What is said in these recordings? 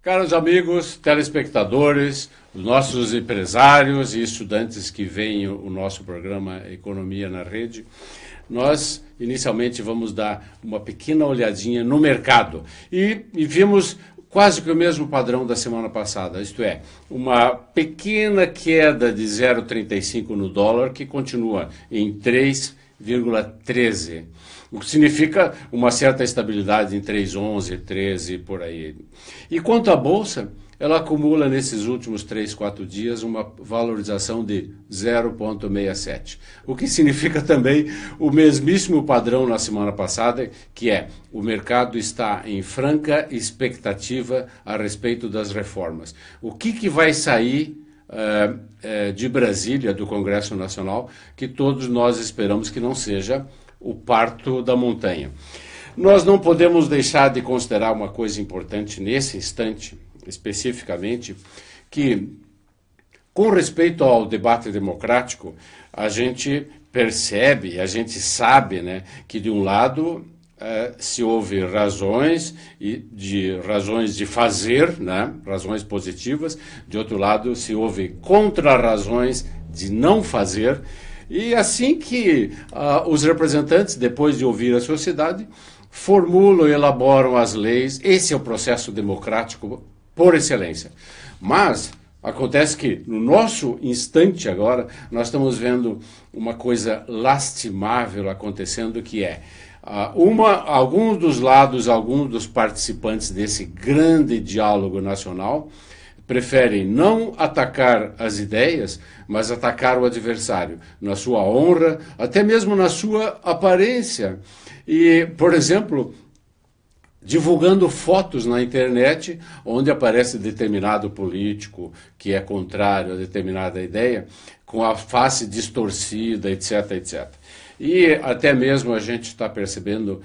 Caros amigos, telespectadores, os nossos empresários e estudantes que veem o nosso programa Economia na Rede, nós inicialmente vamos dar uma pequena olhadinha no mercado e vimos quase que o mesmo padrão da semana passada, isto é, uma pequena queda de 0,35 no dólar que continua em 3,13, o que significa uma certa estabilidade em 3,11, 13 por aí. E quanto à Bolsa, ela acumula nesses últimos 3, 4 dias uma valorização de 0,67, o que significa também o mesmíssimo padrão na semana passada, que é o mercado está em franca expectativa a respeito das reformas. O que vai sair de Brasília, do Congresso Nacional, que todos nós esperamos que não seja o parto da montanha. Nós não podemos deixar de considerar uma coisa importante nesse instante, especificamente, que, com respeito ao debate democrático, a gente percebe, a gente sabe, né, que de um lado se houve razões de fazer, né, razões positivas, de outro lado se houve contra-razões de não fazer, e assim que os representantes, depois de ouvir a sociedade, formulam e elaboram as leis. Esse é o processo democrático por excelência. Mas acontece que, no nosso instante agora, nós estamos vendo uma coisa lastimável acontecendo, que é alguns dos lados, alguns dos participantes desse grande diálogo nacional preferem não atacar as ideias, mas atacar o adversário, na sua honra, até mesmo na sua aparência. E, por exemplo, divulgando fotos na internet onde aparece determinado político que é contrário a determinada ideia, com a face distorcida, etc, etc. E até mesmo a gente está percebendo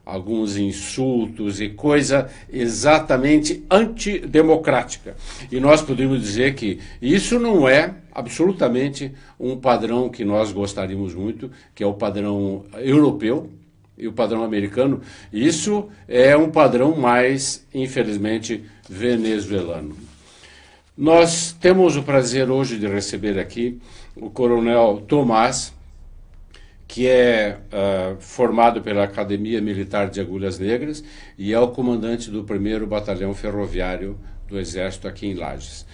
alguns insultos e coisa exatamente antidemocrática. E nós podemos dizer que isso não é absolutamente um padrão que nós gostaríamos muito, que é o padrão europeu e o padrão americano. Isso é um padrão mais, infelizmente, venezuelano. Nós temos o prazer hoje de receber aqui o Coronel Tomás, que é formado pela Academia Militar de Agulhas Negras e é o comandante do 1º Batalhão Ferroviário do Exército aqui em Lages.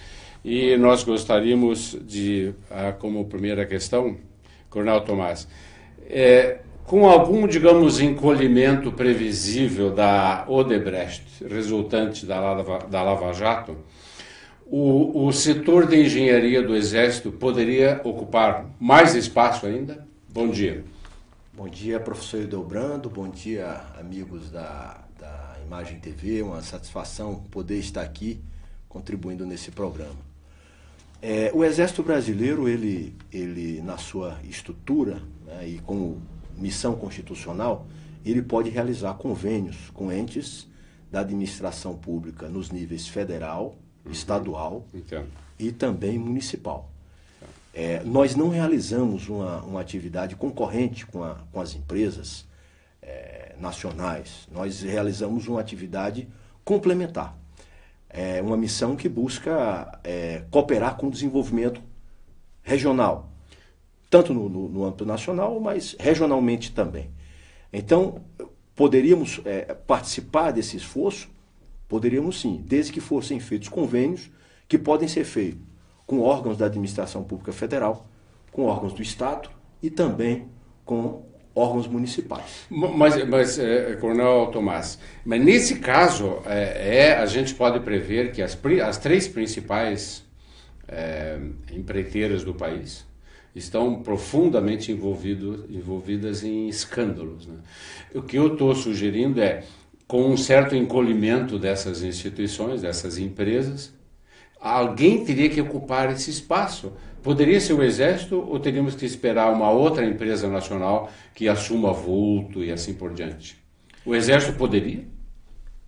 E nós gostaríamos de, como primeira questão, Coronel Tomás, com algum, digamos, encolhimento previsível da Odebrecht, resultante da Lava Jato, o setor de engenharia do Exército poderia ocupar mais espaço ainda? Bom dia. Bom dia, professor Hildebrando. Bom dia, amigos da Imagem TV. Uma satisfação poder estar aqui contribuindo nesse programa. O Exército Brasileiro, ele na sua estrutura, né, e como missão constitucional, ele pode realizar convênios com entes da administração pública nos níveis federal, estadual e também municipal. Nós não realizamos uma atividade concorrente com as empresas nacionais. Nós realizamos uma atividade complementar. Uma missão que busca cooperar com o desenvolvimento regional, tanto no âmbito nacional, mas regionalmente também. Então, poderíamos participar desse esforço? Poderíamos sim, desde que fossem feitos convênios que podem ser feitos com órgãos da administração pública federal, com órgãos do Estado e também com órgãos municipais. Mas Coronel Tomás, mas nesse caso, a gente pode prever que as 3 principais empreiteiras do país estão profundamente envolvidas em escândalos, né? O que eu estou sugerindo com um certo encolhimento dessas instituições, dessas empresas, alguém teria que ocupar esse espaço. Poderia ser o Exército ou teríamos que esperar uma outra empresa nacional que assuma vulto e assim por diante? O Exército poderia?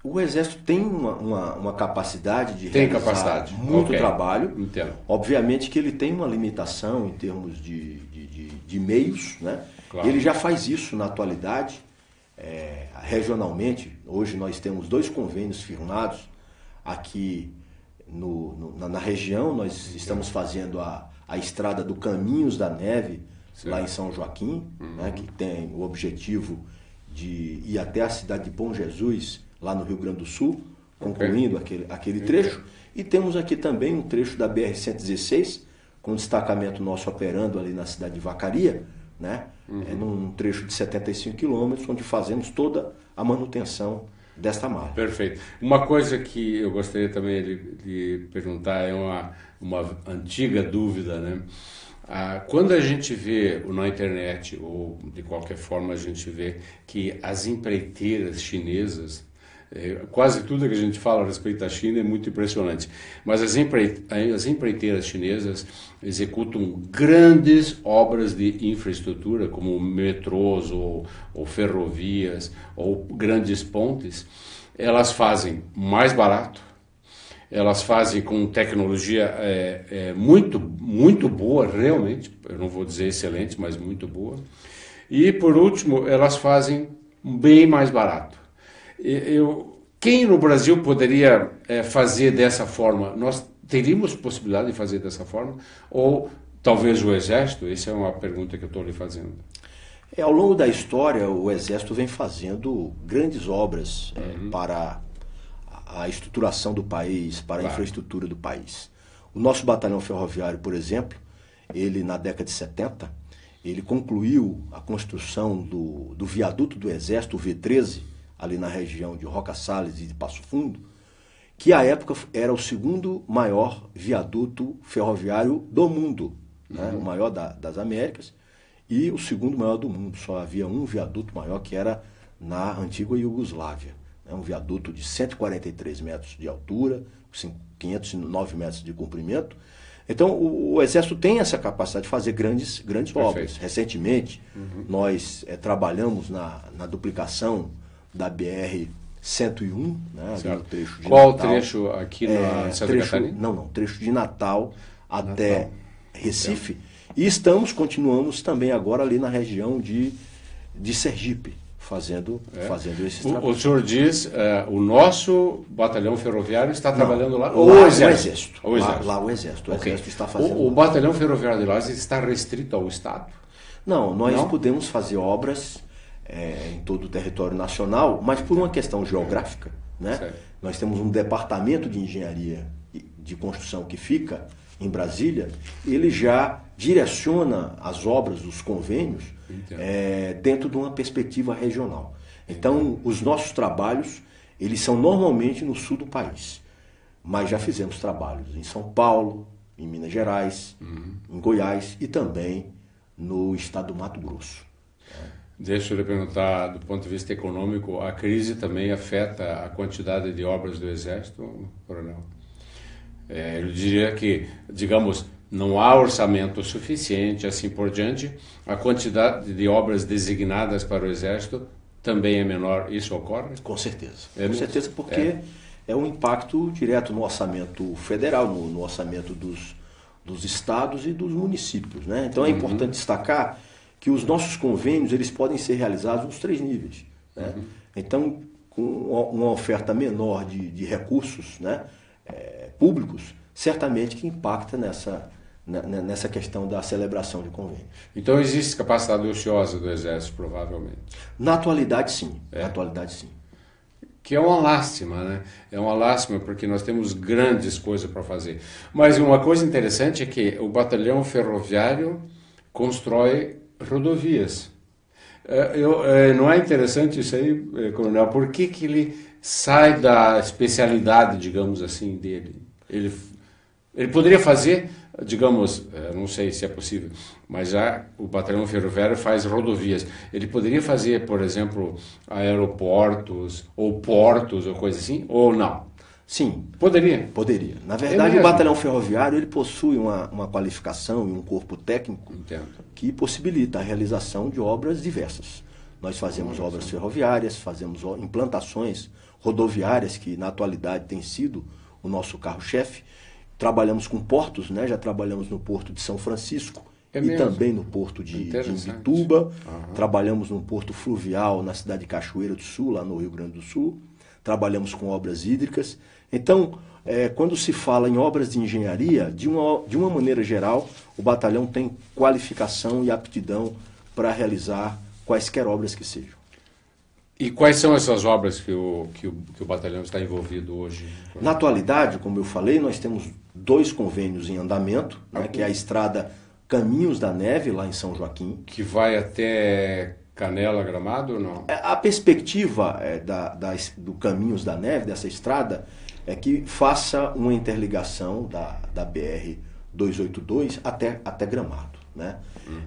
O Exército tem uma capacidade de realizar muito trabalho. Entendo. Obviamente que ele tem uma limitação em termos de meios, né? Claro. Ele já faz isso na atualidade, regionalmente. Hoje nós temos 2 convênios firmados aqui na região. Nós estamos fazendo a estrada do Caminhos da Neve, lá em São Joaquim, né, que tem o objetivo de ir até a cidade de Bom Jesus, lá no Rio Grande do Sul, concluindo aquele trecho. E temos aqui também um trecho da BR-116, com destacamento nosso operando ali na cidade de Vacaria, né? Num trecho de 75 quilômetros, onde fazemos toda a manutenção desta malha. Perfeito. Uma coisa que eu gostaria também de perguntar é uma antiga dúvida, né? Quando a gente vê na internet, ou de qualquer forma a gente vê que as empreiteiras chinesas, quase tudo que a gente fala a respeito da China é muito impressionante, mas as empreiteiras chinesas executam grandes obras de infraestrutura, como metrôs ou ferrovias ou grandes pontes. Elas fazem mais barato, elas fazem com tecnologia muito, muito boa, realmente, eu não vou dizer excelente, mas muito boa. E, por último, elas fazem bem mais barato. Quem no Brasil poderia fazer dessa forma? Nós teríamos possibilidade de fazer dessa forma? Ou talvez o Exército? Essa é uma pergunta que eu estou lhe fazendo. Ao longo da história, o Exército vem fazendo grandes obras para a estruturação do país, para a infraestrutura do país. O nosso batalhão ferroviário, por exemplo, ele na década de 70, ele concluiu a construção do viaduto do Exército, o V13, ali na região de Roca Salles e de Passo Fundo, que à época era o segundo maior viaduto ferroviário do mundo, né? O maior das Américas e o segundo maior do mundo. Só havia um viaduto maior, que era na antiga Iugoslávia, né? Um viaduto de 143 metros de altura, 509 metros de comprimento. Então, o Exército tem essa capacidade de fazer grandes obras. Recentemente, nós trabalhamos na duplicação da BR-101, né, ali no trecho de Qual Natal. Trecho aqui na Santa Catarina? Não, trecho de Natal até Recife. E continuamos também agora ali na região de Sergipe, fazendo esses trabalhos. O senhor diz, o nosso batalhão ferroviário está trabalhando lá? Ou o Exército. Lá o Exército. O Okay. Exército está fazendo. O batalhão ferroviário de lá está restrito ao Estado? Não, nós podemos fazer obras em todo o território nacional, mas por uma questão geográfica, né? Certo. Nós temos um departamento de engenharia de construção que fica em Brasília, ele já direciona as obras, os convênios, dentro de uma perspectiva regional. Então, os nossos trabalhos, eles são normalmente no sul do país, mas já fizemos trabalhos em São Paulo, em Minas Gerais, em Goiás e também no estado do Mato Grosso. Deixa eu lhe perguntar, do ponto de vista econômico, a crise também afeta a quantidade de obras do Exército, coronel? Eu diria que, digamos, não há orçamento suficiente, assim por diante, a quantidade de obras designadas para o Exército também é menor. Isso ocorre? Com certeza. Com certeza, porque é um impacto direto no orçamento federal, no orçamento dos estados e dos municípios, né? Então é importante destacar que os nossos convênios, eles podem ser realizados nos 3 níveis, né? Então, com uma oferta menor de recursos, né, públicos, certamente que impacta nessa questão da celebração de convênios. Então existe capacidade ociosa do Exército, provavelmente? Na atualidade, sim. Na atualidade, sim. Que é uma lástima, né? É uma lástima porque nós temos grandes coisas para fazer. Mas uma coisa interessante é que o batalhão ferroviário constrói rodovias. Não é interessante isso aí, coronel? Por que ele sai da especialidade, digamos assim, dele? Ele poderia fazer, digamos, não sei se é possível, mas já o batalhão ferroviário faz rodovias. Ele poderia fazer, por exemplo, aeroportos ou portos ou coisa assim, ou não? Sim. Poderia? Poderia. Na verdade, o batalhão ferroviário ele possui uma qualificação e um corpo técnico que possibilita a realização de obras diversas. Nós fazemos obras ferroviárias, fazemos implantações rodoviárias, que na atualidade tem sido o nosso carro-chefe. Trabalhamos com portos, né? Já trabalhamos no Porto de São Francisco e também no Porto de Imbituba. Trabalhamos num porto fluvial na cidade de Cachoeira do Sul, lá no Rio Grande do Sul. trabalhamos com obras hídricas. Então, quando se fala em obras de engenharia, de uma maneira geral, o batalhão tem qualificação e aptidão para realizar quaisquer obras que sejam. E quais são essas obras que o batalhão está envolvido hoje? Na atualidade, como eu falei, nós temos 2 convênios em andamento, né, que é a estrada Caminhos da Neve, lá em São Joaquim. Que vai até Canela, Gramado ou não? A perspectiva do Caminhos da Neve, dessa estrada, é que faça uma interligação da BR-282 até Gramado, né?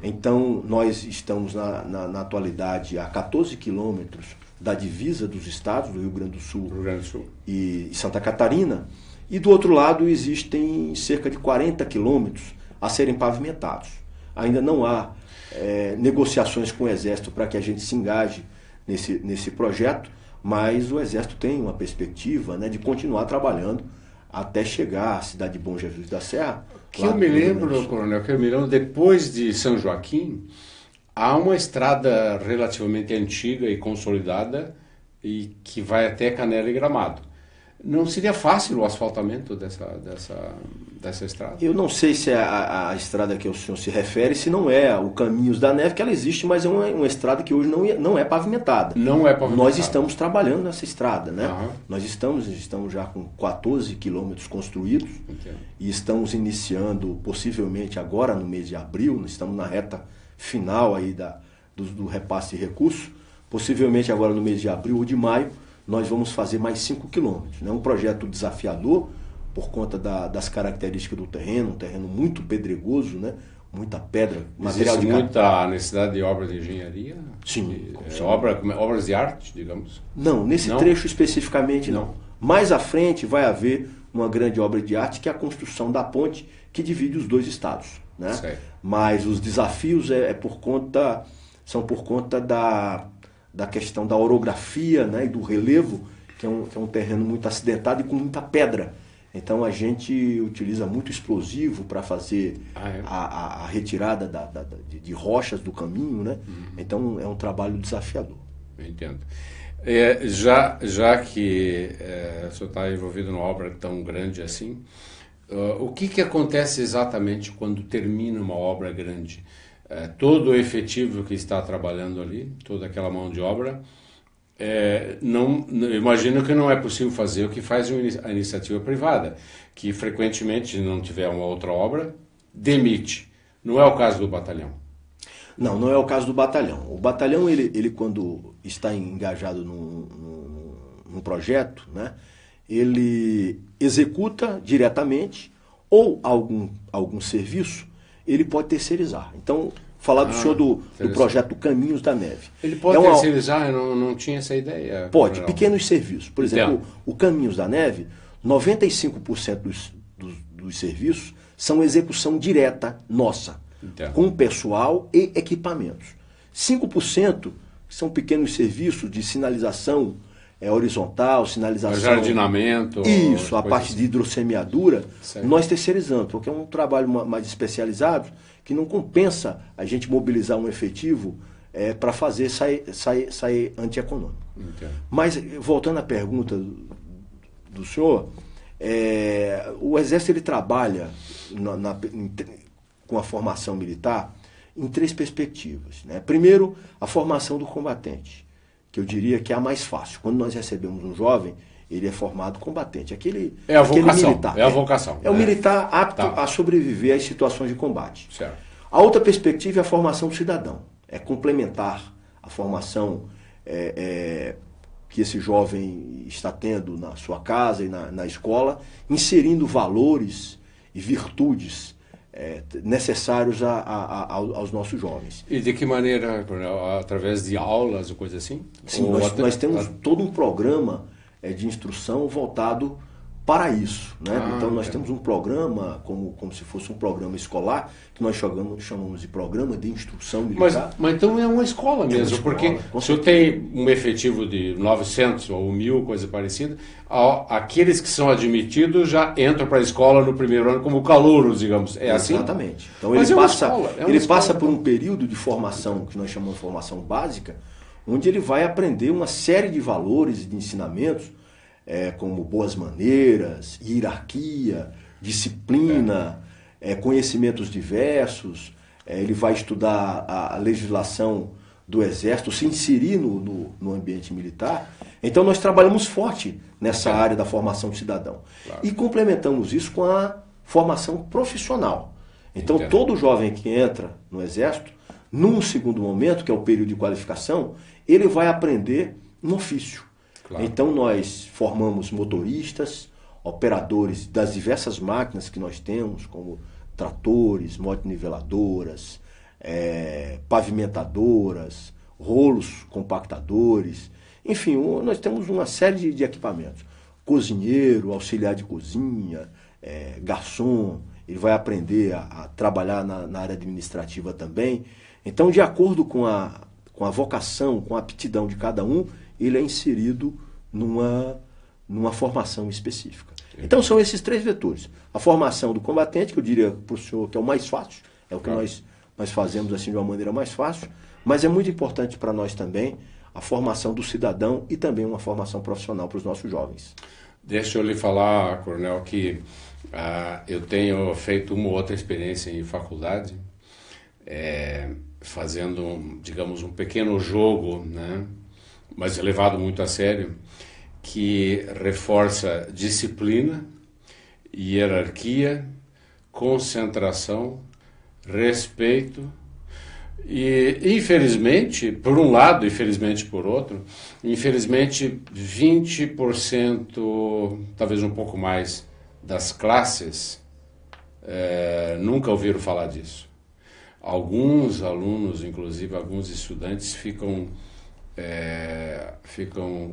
Então, nós estamos na atualidade a 14 quilômetros da divisa dos estados, do Rio Grande do Sul, e Santa Catarina, e do outro lado existem cerca de 40 quilômetros a serem pavimentados. Ainda não há negociações com o Exército para que a gente se engaje nesse projeto, mas o Exército tem uma perspectiva, né, de continuar trabalhando até chegar à cidade de Bom Jesus da Serra. Que eu me lembro, coronel, depois de São Joaquim, há uma estrada relativamente antiga e consolidada e que vai até Canela e Gramado. Não seria fácil o asfaltamento dessa estrada? Eu não sei se é a estrada que o senhor se refere, se não é o Caminhos da Neve, que ela existe, mas é uma estrada que hoje não é pavimentada. Não é pavimentada. Nós estamos trabalhando nessa estrada, né? Uhum. Nós estamos já com 14 quilômetros construídos. Entendo. E estamos iniciando, possivelmente agora no mês de abril, estamos na reta final aí do repasse de recursos, possivelmente agora no mês de abril ou de maio, nós vamos fazer mais 5 quilômetros. É um projeto desafiador por conta das características do terreno, um terreno muito pedregoso, né? Muita pedra, material de muita necessidade de obras de engenharia? Sim. Obras de arte, digamos? Não, nesse trecho especificamente não. Mais à frente vai haver uma grande obra de arte, que é a construção da ponte que divide os 2 estados, né? Certo. Mas os desafios são por conta da questão da orografia, né, e do relevo, que é um terreno muito acidentado e com muita pedra. Então a gente utiliza muito explosivo para fazer a retirada de rochas do caminho, né? Uhum. Então é um trabalho desafiador. Entendo. Já que o senhor está envolvido numa obra tão grande assim, o que acontece exatamente quando termina uma obra grande? Todo o efetivo que está trabalhando ali, toda aquela mão de obra, imagino que não é possível fazer o que faz a iniciativa privada, que frequentemente, se não tiver uma outra obra, demite. Não é o caso do batalhão. Não é o caso do batalhão. O batalhão, ele quando está engajado num projeto, né, ele executa diretamente ou algum serviço, ele pode terceirizar. Então, falar do senhor do projeto Caminhos da Neve. Ele pode terceirizar? Eu não tinha essa ideia. Pode, pequenos serviços. Por exemplo, o Caminhos da Neve, 95% dos serviços são execução direta nossa, com pessoal e equipamentos. 5% são pequenos serviços de sinalização horizontal, sinalização... Jardinamento... Isso, a parte assim. de hidrossemeadura, certo. Nós terceirizamos, porque é um trabalho mais especializado, que não compensa a gente mobilizar um efetivo para fazer sair antieconômico. Entendo. Mas, voltando à pergunta do senhor, o Exército ele trabalha com a formação militar em 3 perspectivas, né? Primeiro, a formação do combatente, que eu diria que é a mais fácil. Quando nós recebemos um jovem, ele é formado combatente. Aquele militar. É a vocação. É o militar apto a sobreviver às situações de combate. Certo. A outra perspectiva é a formação do cidadão. É complementar a formação que esse jovem está tendo na sua casa e na escola, inserindo valores e virtudes necessários aos nossos jovens. E de que maneira? Através de aulas ou coisa assim? Sim, nós temos todo um programa de instrução voltado para isso, né? Então nós temos um programa, como se fosse um programa escolar, que nós chamamos de programa de instrução militar. Mas então é uma escola mesmo, porque se eu tenho um efetivo de 900 ou 1.000, coisa parecida, aqueles que são admitidos já entram para a escola no primeiro ano como calouros, digamos. É assim? Exatamente. Então mas ele passa por um período de formação, que nós chamamos de formação básica, onde ele vai aprender uma série de valores e de ensinamentos como boas maneiras, hierarquia, disciplina, conhecimentos diversos. Ele vai estudar a legislação do Exército, se inserir no ambiente militar. Então nós trabalhamos forte nessa área da formação de cidadão. Claro. E complementamos isso com a formação profissional. Então todo jovem que entra no Exército, num segundo momento, que é o período de qualificação, ele vai aprender um ofício. Claro. Então nós formamos motoristas, operadores das diversas máquinas que nós temos, como tratores, motoniveladoras, pavimentadoras, rolos compactadores, enfim, nós temos uma série de equipamentos. Cozinheiro, auxiliar de cozinha, garçom, ele vai aprender a trabalhar na área administrativa também. Então, de acordo com a vocação, com a aptidão de cada um, ele é inserido numa formação específica. Então, são esses 3 vetores. A formação do combatente, que eu diria para o senhor que é o mais fácil, é o que nós fazemos assim de uma maneira mais fácil, mas é muito importante para nós também a formação do cidadão e também uma formação profissional para os nossos jovens. Deixa eu lhe falar, Coronel, que eu tenho feito uma ou outra experiência em faculdade, fazendo, digamos, um pequeno jogo, né, mas levado muito a sério, que reforça disciplina, hierarquia, concentração, respeito e, infelizmente, por um lado, infelizmente por outro, infelizmente 20%, talvez um pouco mais, das classes nunca ouviram falar disso. Alguns alunos, inclusive alguns estudantes, ficam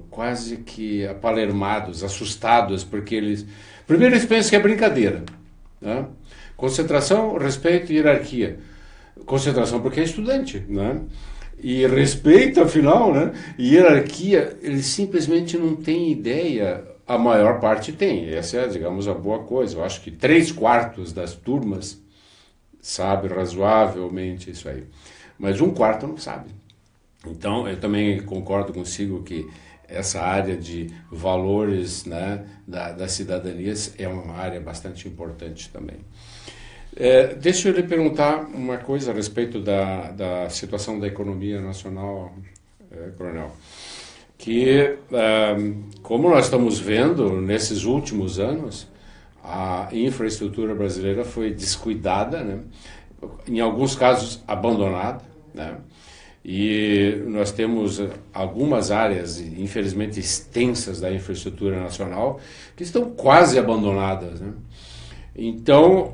quase que apalermados, assustados, porque primeiro eles pensam que é brincadeira, né? Concentração, respeito e hierarquia. Concentração porque é estudante, né? E respeito, afinal, né? E hierarquia, eles simplesmente não têm ideia. A maior parte tem. Essa é, digamos, a boa coisa. Eu acho que 3/4 das turmas sabe razoavelmente isso aí. Mas 1/4 não sabe. Então, eu também concordo consigo que essa área de valores, né, das cidadanias é uma área bastante importante também. Deixa eu lhe perguntar uma coisa a respeito da situação da economia nacional, Coronel. Que, como nós estamos vendo nesses últimos anos, a infraestrutura brasileira foi descuidada, né, em alguns casos abandonada, né? E nós temos algumas áreas, infelizmente extensas, da infraestrutura nacional que estão quase abandonadas, né? Então,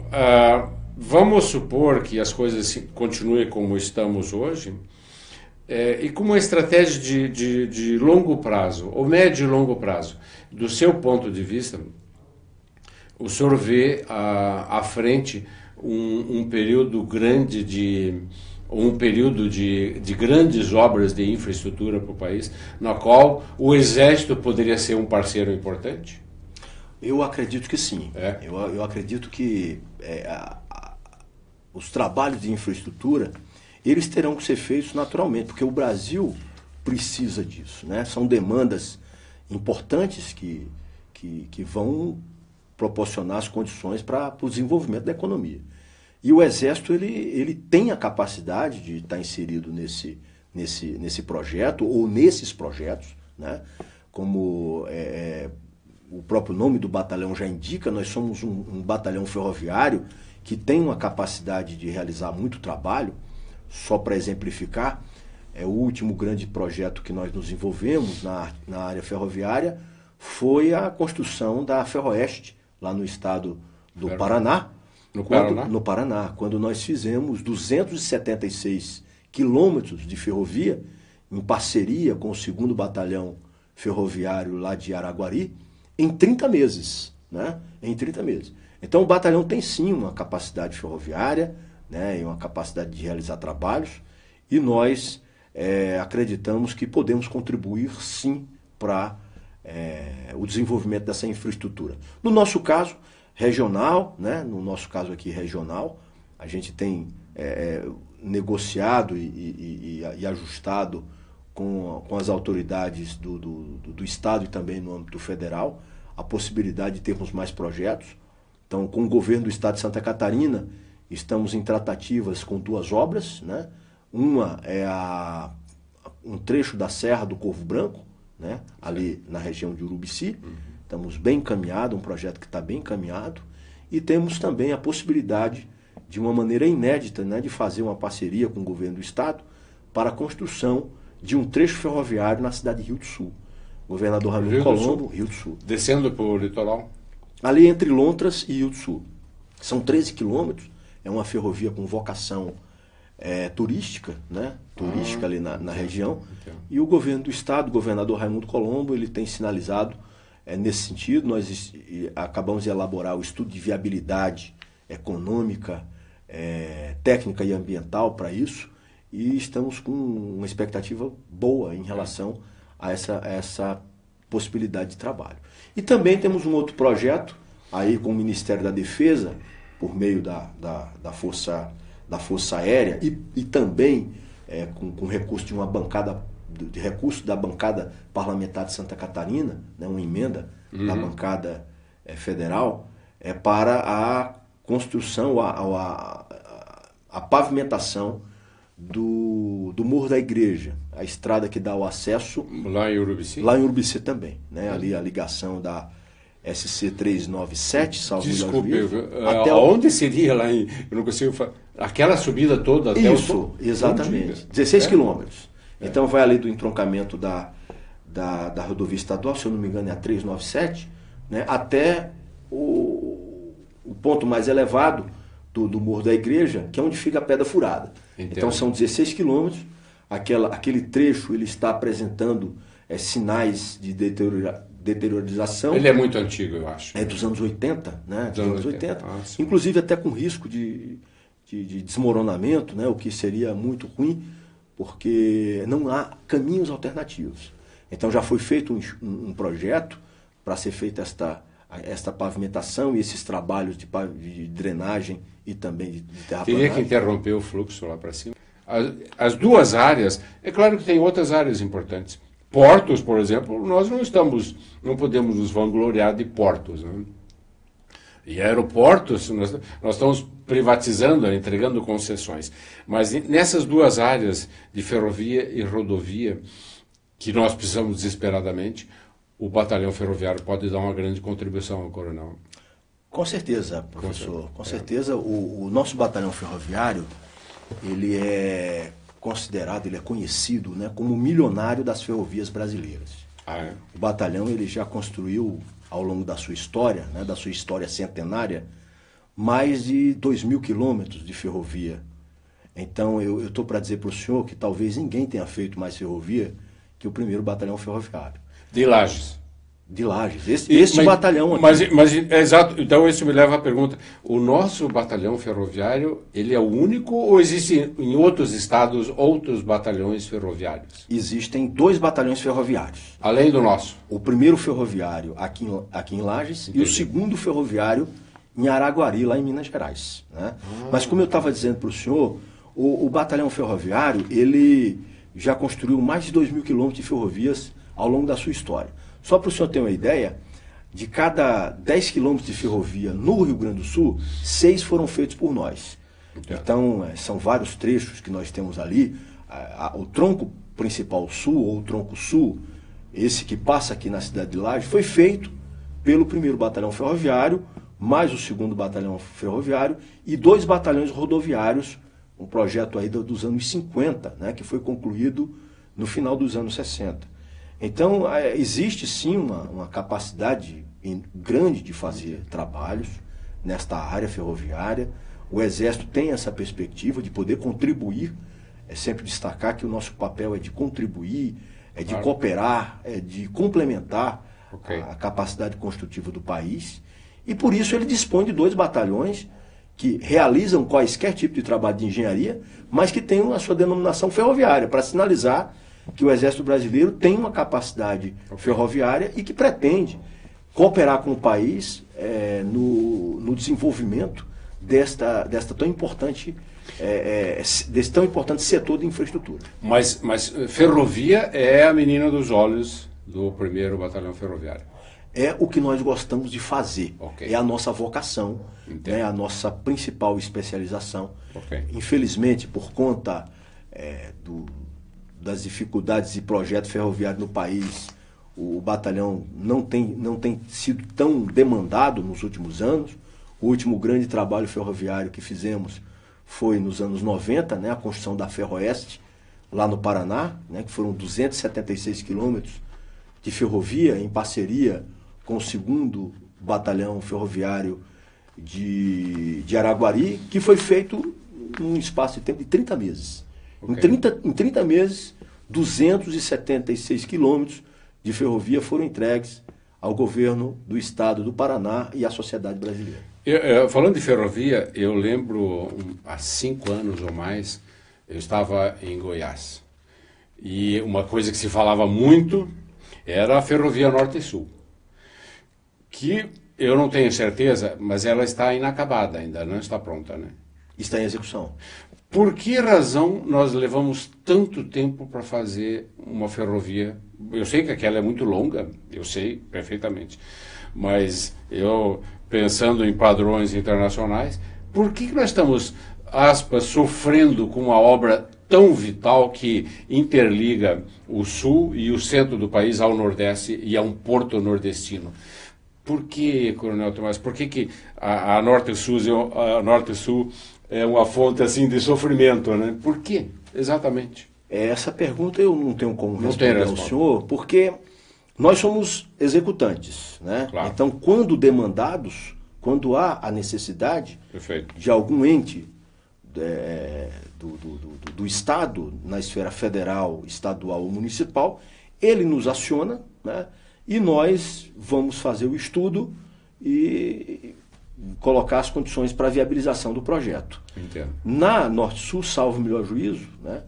vamos supor que as coisas continuem como estamos hoje, e com uma estratégia de longo prazo, ou médio e longo prazo. Do seu ponto de vista, o senhor vê à frente um período grande de grandes obras de infraestrutura para o país, na qual o Exército poderia ser um parceiro importante? Eu acredito que sim. Eu acredito que os trabalhos de infraestrutura, eles terão que ser feitos naturalmente, porque o Brasil precisa disso, né? São demandas importantes que vão proporcionar as condições para o desenvolvimento da economia. E o Exército ele tem a capacidade de estar inserido nesse projeto ou nesses projetos, né? Como o próprio nome do batalhão já indica, nós somos um batalhão ferroviário que tem uma capacidade de realizar muito trabalho. Só para exemplificar, o último grande projeto que nós nos envolvemos na área ferroviária foi a construção da Ferroeste, lá no estado do Paraná. No Paraná, quando nós fizemos 276 quilômetros de ferrovia, em parceria com o 2º Batalhão Ferroviário lá de Araguari, em 30 meses, né? Em 30 meses. Então o batalhão tem sim uma capacidade ferroviária, né? E uma capacidade de realizar trabalhos, e nós acreditamos que podemos contribuir sim para o desenvolvimento dessa infraestrutura. No nosso caso, regional, né? No nosso caso aqui regional, a gente tem negociado e ajustado com as autoridades do Estado e também no âmbito federal a possibilidade de termos mais projetos. Então, com o governo do Estado de Santa Catarina, estamos em tratativas com 2 obras, né? Uma é um trecho da Serra do Corvo Branco, né? Ali na região de Urubici. Estamos bem encaminhados, um projeto que está bem encaminhado. E temos também a possibilidade, de uma maneira inédita, né, de fazer uma parceria com o governo do Estado para a construção de um trecho ferroviário na cidade de Rio do Sul. Governador Raimundo Colombo, Rio do Sul. Descendo para o litoral? Ali entre Lontras e Rio do Sul. São 13 quilômetros, é uma ferrovia com vocação turística, né? Turística ali na região. E o governo do Estado, o governador Raimundo Colombo, ele tem sinalizado nesse sentido. Nós acabamos de elaborar o estudo de viabilidade econômica, técnica e ambiental para isso, e estamos com uma expectativa boa em relação a essa possibilidade de trabalho. E também temos um outro projeto, aí com o Ministério da Defesa, por meio da Força Aérea, e também com recurso de uma bancada, de recurso da bancada parlamentar de Santa Catarina, né, uma emenda da bancada federal, para a construção, a pavimentação do Morro da Igreja, a estrada que dá o acesso... Lá em Urubici? Lá em Urubici também, né? Ali a ligação da SC 397, salvo Desculpe, até onde seria lá em... Eu não consigo falar. Aquela subida toda até Isso, exatamente. 16 quilômetros. Então vai ali do entroncamento da rodovia estadual, se eu não me engano é a 397, né? Até o ponto mais elevado do Morro da Igreja, que é onde fica a Pedra Furada. Entendo. Então são 16 quilômetros, aquele trecho ele está apresentando sinais de deteriorização. Ele é muito antigo, eu acho. É dos anos 80, né? Dos anos 80. Inclusive até com risco de desmoronamento, né? O que seria muito ruim, porque não há caminhos alternativos. Então já foi feito um projeto para ser feita esta pavimentação e esses trabalhos de drenagem e também de terraplanagem. Teria que interromper o fluxo lá para cima. As 2 áreas, é claro que tem outras áreas importantes. Portos, por exemplo, nós não podemos nos vangloriar de portos, né? E aeroportos, nós estamos privatizando, entregando concessões. Mas nessas 2 áreas de ferrovia e rodovia, que nós precisamos desesperadamente, o batalhão ferroviário pode dar uma grande contribuição ao Coronel. Com certeza, professor. Com certeza, o nosso batalhão ferroviário, ele é considerado, ele é conhecido, né, como o milionário das ferrovias brasileiras. O batalhão ele já construiu, ao longo da sua história, né, da sua história centenária, mais de 2.000 quilômetros de ferrovia. Então, eu estou para dizer para o senhor que talvez ninguém tenha feito mais ferrovia que o primeiro batalhão ferroviário. De Lages. De Lages. Esse batalhão aqui. Mas exato, então isso me leva à pergunta. O nosso batalhão ferroviário, ele é o único ou existem em outros estados outros batalhões ferroviários? Existem 2 batalhões ferroviários. Além do nosso? O primeiro ferroviário aqui em Lages. Entendi. E o segundo ferroviário em Araguari, lá em Minas Gerais. Né? Mas como eu estava dizendo para o senhor, o batalhão ferroviário, ele já construiu mais de 2.000 quilômetros de ferrovias ao longo da sua história. Só para o senhor ter uma ideia, de cada 10 quilômetros de ferrovia no Rio Grande do Sul, 6 foram feitos por nós. Então, são vários trechos que nós temos ali. O tronco principal sul, ou o tronco sul, esse que passa aqui na cidade de Lages, foi feito pelo 1º Batalhão Ferroviário, mais o 2º Batalhão Ferroviário e 2 batalhões rodoviários, um projeto aí dos anos 50, né, que foi concluído no final dos anos 60. Então, existe sim uma capacidade grande de fazer trabalhos nesta área ferroviária. O Exército tem essa perspectiva de poder contribuir, é sempre destacar que o nosso papel é de contribuir, é de cooperar, é de complementar a capacidade construtiva do país. E por isso ele dispõe de 2 batalhões que realizam quaisquer tipo de trabalho de engenharia, mas que têm a sua denominação ferroviária, para sinalizar que o Exército Brasileiro tem uma capacidade ferroviária e que pretende cooperar com o país no desenvolvimento desta tão importante, desse tão importante setor de infraestrutura. Mas ferrovia é a menina dos olhos do 1º Batalhão Ferroviário. É o que nós gostamos de fazer. Okay. É a nossa vocação, né, a nossa principal especialização. Okay. Infelizmente, por conta das dificuldades de projeto ferroviário no país, o batalhão não tem sido tão demandado nos últimos anos. O último grande trabalho ferroviário que fizemos foi nos anos 90, né, a construção da Ferroeste, lá no Paraná, né, que foram 276 quilômetros de ferrovia em parceria com o 2º Batalhão Ferroviário de Araguari, que foi feito num espaço de tempo de 30 meses. Okay. Em 30 meses, 276 quilômetros de ferrovia foram entregues ao governo do estado do Paraná e à sociedade brasileira. Falando de ferrovia, eu lembro, há 5 anos ou mais, eu estava em Goiás. E uma coisa que se falava muito era a Ferrovia Norte e Sul, que eu não tenho certeza, mas ela está inacabada ainda, não está pronta, né? Está em execução. Por que razão nós levamos tanto tempo para fazer uma ferrovia? Eu sei que aquela é muito longa, eu sei perfeitamente, mas eu, pensando em padrões internacionais, por que nós estamos, aspas, sofrendo com uma obra tão vital que interliga o sul e o centro do país ao nordeste e a um porto nordestino? Por que, Coronel Tomás, por que a Norte e Sul é uma fonte assim de sofrimento, né? Por quê, exatamente? Essa pergunta eu não tenho como responder ao senhor, porque nós somos executantes, né? Claro. Então, quando demandados, quando há a necessidade Perfeito. de algum ente do Estado, na esfera federal, estadual ou municipal, ele nos aciona, né? E nós vamos fazer o estudo e colocar as condições para a viabilização do projeto. Entendo. Na Norte-Sul, salvo o melhor juízo, né?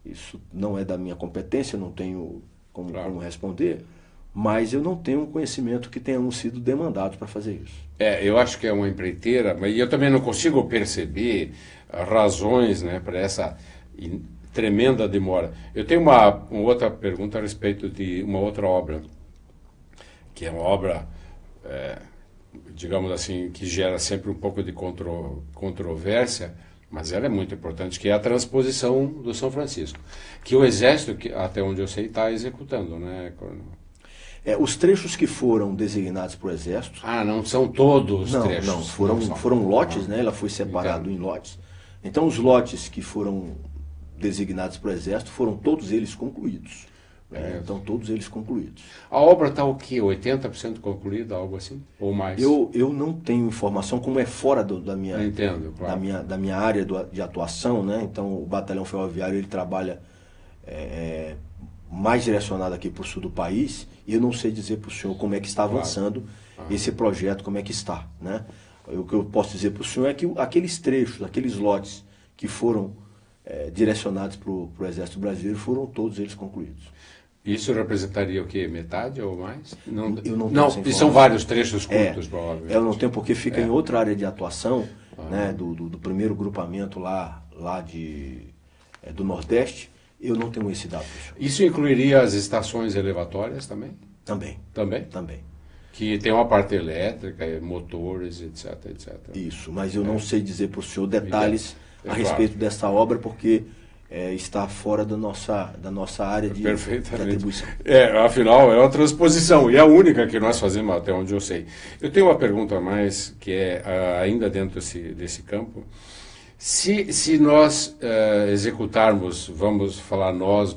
Isso não é da minha competência, não tenho como responder, mas eu não tenho um conhecimento que tenham sido demandados para fazer isso. Eu acho que é uma empreiteira, mas eu também não consigo perceber razões, né, para essa tremenda demora. Eu tenho uma outra pergunta a respeito de uma outra obra, que é uma obra, digamos assim, que gera sempre um pouco de controvérsia, mas ela é muito importante, que é a transposição do São Francisco, que o Exército, até onde eu sei, está executando, né, Coronel? Os trechos que foram designados para o Exército... não são todos os trechos. Não, foram lotes, né? Ela foi separado em lotes. Então, os lotes que foram designados para o Exército foram todos eles concluídos. Então, todos eles concluídos. A obra está o quê? 80% concluída, algo assim? Ou mais? Eu não tenho informação, como é fora da minha, entendo, claro. da minha área de atuação, né? Então, o Batalhão Ferroviário ele trabalha mais direcionado aqui para o sul do país, e eu não sei dizer para o senhor como é que está avançando esse projeto, como é que está, né? O que eu posso dizer para o senhor é que aqueles trechos, aqueles lotes que foram direcionados para o Exército Brasileiro, foram todos eles concluídos. Isso representaria o quê? Metade ou mais? Eu não tenho essa e são vários trechos curtos, provavelmente. Eu não tenho, porque fica em outra área de atuação, né, do primeiro grupamento lá do Nordeste. Eu não tenho esse dado. Isso incluiria as estações elevatórias também? Também. Também. Que tem uma parte elétrica, motores, etc, etc. Isso, mas eu não sei dizer para o senhor detalhes a respeito dessa obra, porque está fora da nossa área de atribuição. Afinal, é uma transposição, e é a única que nós fazemos, até onde eu sei. Eu tenho uma pergunta a mais, que é ainda dentro desse campo. Se nós executarmos, vamos falar nós,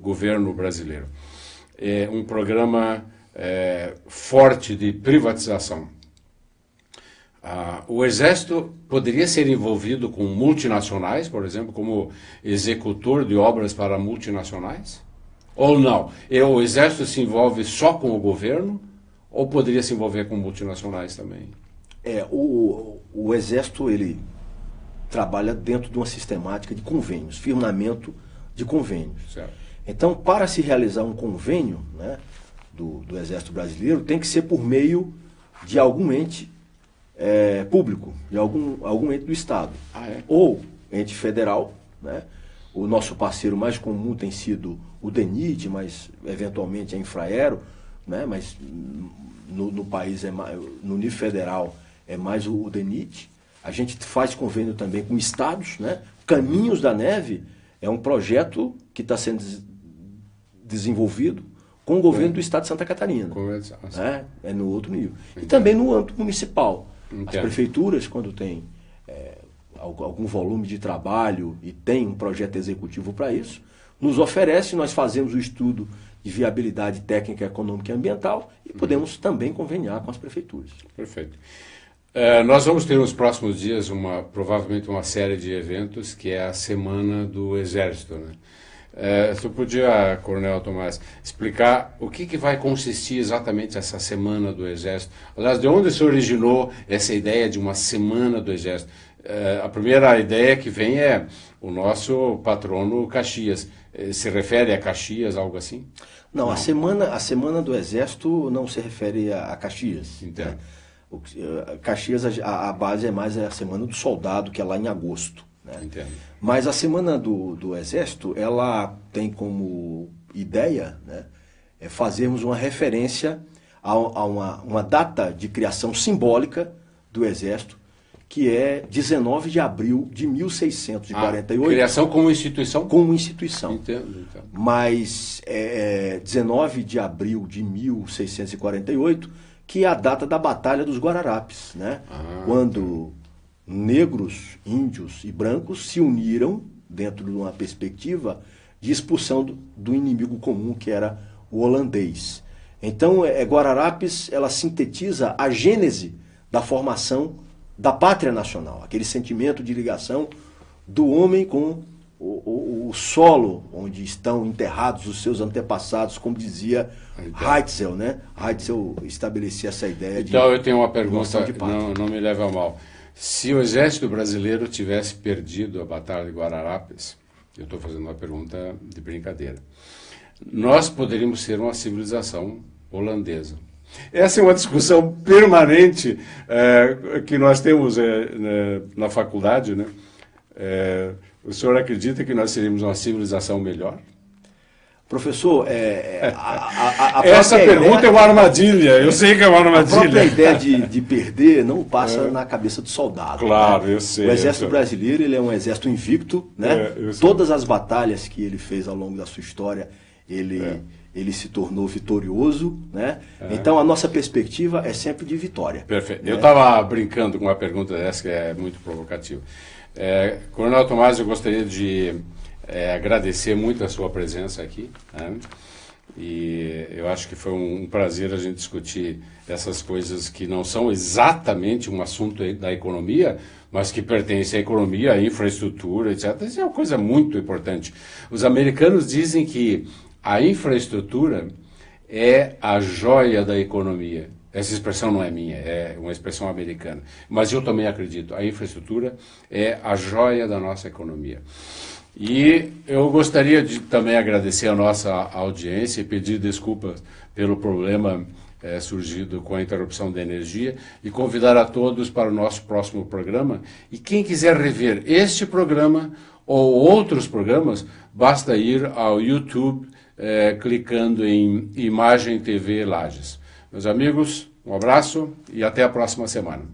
governo brasileiro, um programa forte de privatização, o Exército poderia ser envolvido com multinacionais, por exemplo, como executor de obras para multinacionais? Ou não? O Exército se envolve só com o governo, ou poderia se envolver com multinacionais também? O Exército, ele trabalha dentro de uma sistemática de convênios, firmamento de convênios. Certo. Então, para se realizar um convênio, né, do Exército Brasileiro, tem que ser por meio de algum ente público, de algum ente do Estado. É? Ou ente federal, né? O nosso parceiro mais comum tem sido o DENIT, mas eventualmente a Infraero, né? Mas no país, no nível federal, é mais o DENIT. A gente faz convênio também com estados, né? Caminhos da Neve é um projeto que está sendo desenvolvido com o governo do estado de Santa Catarina. Né? É no outro nível. E também no âmbito municipal. As prefeituras, quando tem algum volume de trabalho e tem um projeto executivo para isso, nos oferece, nós fazemos o estudo de viabilidade técnica, econômica e ambiental e podemos também conveniar com as prefeituras. Perfeito. Nós vamos ter nos próximos dias provavelmente uma série de eventos que é a Semana do Exército, né? Você podia, Coronel Tomás, explicar o que vai consistir exatamente essa Semana do Exército? Aliás, de onde se originou essa ideia de uma Semana do Exército? A primeira ideia que vem é o nosso patrono Caxias. Se refere a Caxias, algo assim? Não. A semana do Exército não se refere a Caxias. Entendo. Caxias, a base é mais a Semana do Soldado, que é lá em agosto. Né? Entendo. Mas a Semana do Exército, ela tem como ideia, né, fazermos uma referência a uma data de criação simbólica do Exército, que é 19 de abril de 1648. Criação como instituição? Como instituição. Entendo. Mas 19 de abril de 1648, que é a data da Batalha dos Guararapes, né? Quando negros, índios e brancos se uniram dentro de uma perspectiva de expulsão do inimigo comum, que era o holandês. Então, Guararapes, ela sintetiza a gênese da formação da pátria nacional, aquele sentimento de ligação do homem com o solo onde estão enterrados os seus antepassados, como dizia Heitzel, né? Heitzel estabelecia essa ideia de... Então, eu tenho uma pergunta, não me leve a mal. Se o Exército Brasileiro tivesse perdido a Batalha de Guararapes, eu estou fazendo uma pergunta de brincadeira, nós poderíamos ser uma civilização holandesa. Essa é uma discussão permanente que nós temos na faculdade, né? O senhor acredita que nós seríamos uma civilização melhor? Professor, essa pergunta é uma armadilha, eu sei que é uma armadilha. A própria ideia de perder não passa na cabeça do soldado. Claro, né? Eu sei. O Exército Brasileiro, ele é um exército invicto, né? Todas as batalhas que ele fez ao longo da sua história, ele se tornou vitorioso, né? Então a nossa perspectiva é sempre de vitória. Perfeito. Né? Eu estava brincando com uma pergunta dessa que é muito provocativa. Coronel Tomás, eu gostaria de agradecer muito a sua presença aqui, né? E eu acho que foi um prazer a gente discutir essas coisas que não são exatamente um assunto da economia, mas que pertencem à economia, à infraestrutura, etc. Isso é uma coisa muito importante. Os americanos dizem que a infraestrutura é a joia da economia. Essa expressão não é minha, é uma expressão americana. Mas eu também acredito, a infraestrutura é a joia da nossa economia. E eu gostaria de também agradecer a nossa audiência e pedir desculpas pelo problema surgido com a interrupção da energia e convidar a todos para o nosso próximo programa. E quem quiser rever este programa ou outros programas, basta ir ao YouTube clicando em Imagem TV Lages. Meus amigos, um abraço e até a próxima semana.